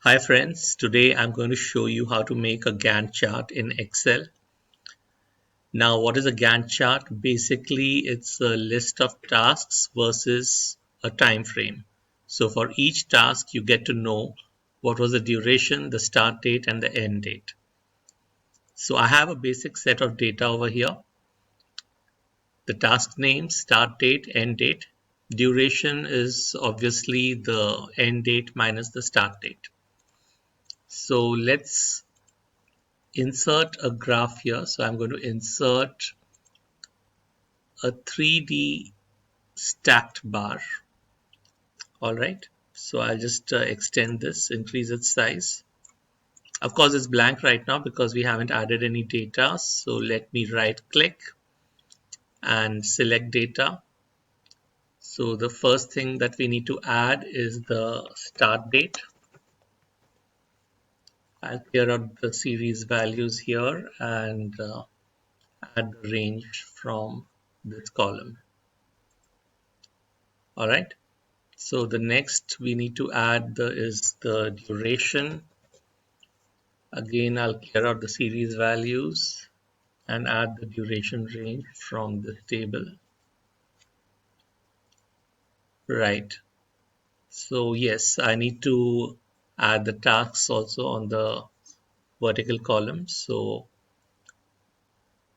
Hi friends, today I'm going to show you how to make a Gantt chart in Excel. Now, what is a Gantt chart? Basically, it's a list of tasks versus a time frame. So for each task, you get to know what was the duration, the start date, and the end date. So I have a basic set of data over here. The task name, start date, end date. Duration is obviously the end date minus the start date. So let's insert a graph here. So I'm going to insert a 3D stacked bar. All right. So I'll just extend this, increase its size. Of course, it's blank right now because we haven't added any data. So let me right click and select data. So the first thing that we need to add is the start date. I'll clear out the series values here and add the range from this column. All right. So the next we need to add is the duration. Again, I'll clear out the series values and add the duration range from this table. Right. So yes, I need to add the tasks also on the vertical column. So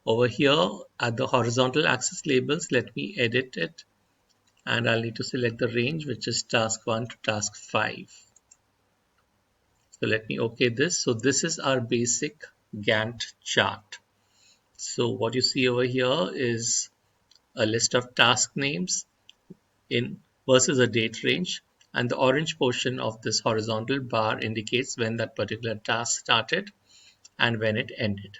over here at the horizontal axis labels, let me edit it and I'll need to select the range, which is task 1 to task 5. So let me OK this. So this is our basic Gantt chart. So what you see over here is a list of task names in versus a date range, and the orange portion of this horizontal bar indicates when that particular task started and when it ended.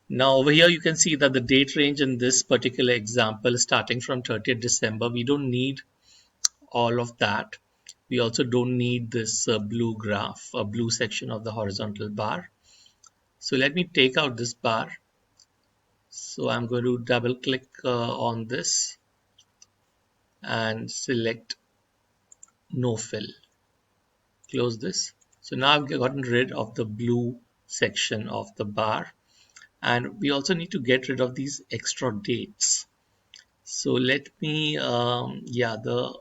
Now over here you can see that the date range in this particular example is starting from 30th December. We don't need all of that. We also don't need this blue graph, a blue section of the horizontal bar. So let me take out this bar. So I'm going to double click on this and select no fill. Close this. So now I've gotten rid of the blue section of the bar, and we also need to get rid of these extra dates. So let me, the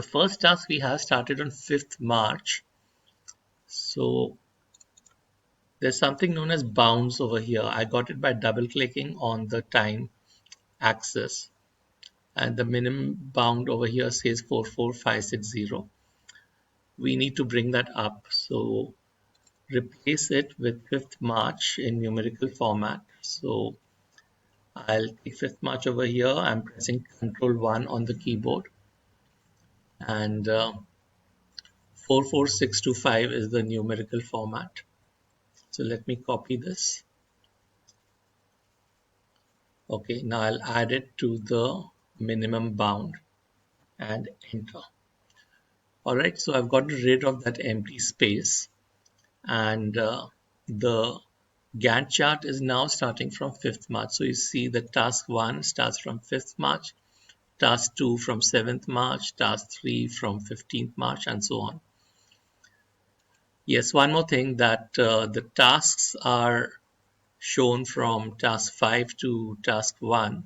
first task we have started on 5th March. So there's something known as bounds over here. I got it by double clicking on the time axis, and the minimum bound over here says 44560. We need to bring that up. So replace it with 5th March in numerical format. So I'll take 5th March over here. I'm pressing Control 1 on the keyboard, and 44625 is the numerical format. So let me copy this. Okay, now I'll add it to the minimum bound and enter. All right, so I've gotten rid of that empty space, and the Gantt chart is now starting from 5th March. So you see the task 1 starts from 5th March, task 2 from 7th March, task 3 from 15th March, and so on. Yes, one more thing, that the tasks are shown from task 5 to task 1.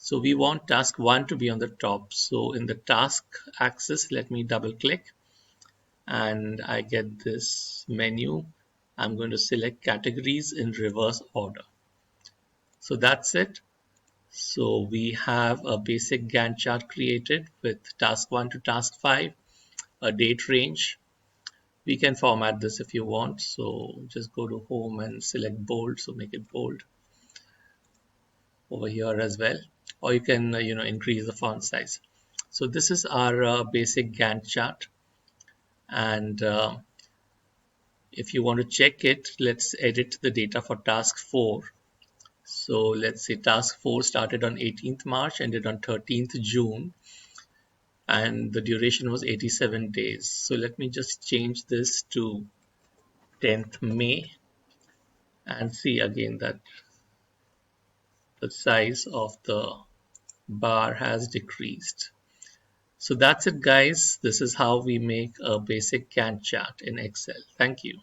So we want task 1 to be on the top. So in the task axis, let me double click and I get this menu. I'm going to select categories in reverse order. So that's it. So we have a basic Gantt chart created with task 1 to task 5, a date range. We can format this if you want. So just go to home and select bold. So make it bold over here as well. Or you can increase the font size. So this is our basic Gantt chart. And if you want to check it, let's edit the data for task 4. So let's say task 4 started on 18th March, ended on 13th June, and the duration was 87 days. So let me just change this to 10th May and see again that the size of the bar has decreased. So that's it, guys. This is how we make a basic Gantt chart in Excel. Thank you.